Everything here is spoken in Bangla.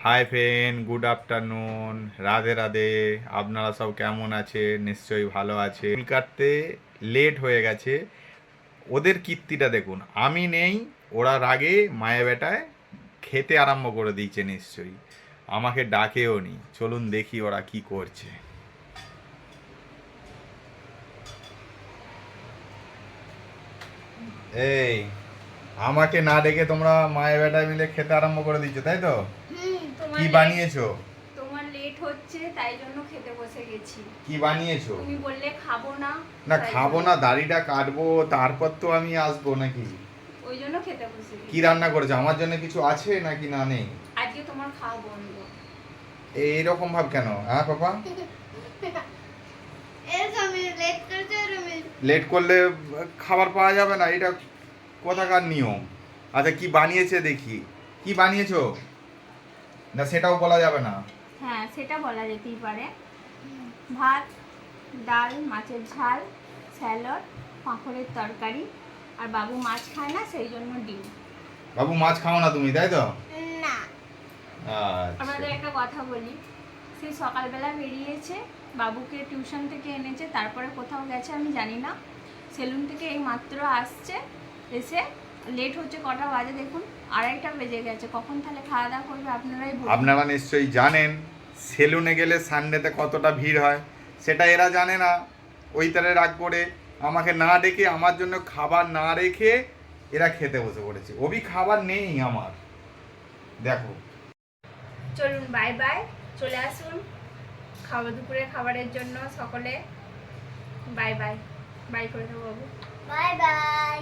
Hi friend, good afternoon, Radhe Radhe. আপনারা সব কেমন আছে? নিশ্চয়ই ভালো আছে। চুল কাটতে লেট হয়ে গেছে, ওদের কীর্তিটা দেখুন। আমি নেই, ওরা রাগে মায়ে বেটায় খেতে আরম্ভ করে দিয়েছে নিশ্চয়ই। আমাকে ডাকেও নি। চলুন দেখি ওরা কি করছে। এই, আমাকে না ডেকে তোমরা মায়ে বেটায় মিলে খেতে আরম্ভ করে দিচ্ছ, তাই তো? কি বানিয়েছো? তোমার লেট হচ্ছে তাই জন্য খেতে বসে গেছি। কি বানিয়েছো? তুমি বললে খাবো না। না খাবো না, দাড়িটা কাটবো তারপর তো আমি আসবো নাকি? ওই জন্য খেতে বসে গেছি। কি রান্না করেছো? আমার জন্য কিছু আছে নাকি না নেই? আজকে তোমার খাওয়া বন্ধ। এইরকম ভাব কেন, হ্যাঁ পাপা? লেট করলে খাবার পাওয়া যাবে না, এটা কোথাকার নিয়ম? আচ্ছা কি বানিয়েছে দেখি, কি বানিয়েছো? না সেটাও বলা যাবে না। হ্যাঁ, সেটা বলা যেতেই পারে। ভাত, ডাল, মাছের ঝাল, স্যালাড, পাঁপড়ের তরকারি। আর বাবু মাছ খায় না, সেই জন্য ডিম। বাবু মাছ খাও না তুমি, তাই তো? না। আচ্ছা। আমাদের একটা কথা বলি, সেই সকালবেলা বেরিয়েছে, বাবুকে টিউশন থেকে এনেছে, তারপরে কোথাও গেছে আমি জানি না। সেলুন থেকে এই মাত্র আসছে, এসে লেট হচ্ছে। কটা বাজে দেখুন, 2:30 বেজে গেছে। কখন তাহলে খাওয়া দাওয়া করবে আপনারাই বলুন। আপনারা নিশ্চয়ই জানেন সেলুনে গেলে সানডেতে কতটা ভিড় হয়, সেটা এরা জানে না। ওই তারে রাগ করে আমাকে না ডেকে আমার জন্য খাবার না রেখে এরা খেতে বসে পড়েছে। ওবি খাবার নেই আমার, দেখো। চলুন বাই বাই, চলে আসুন দুপুরের খাবারের জন্য সকলে। বাই বাই, বাই করে দেবো বাবু। Bye bye.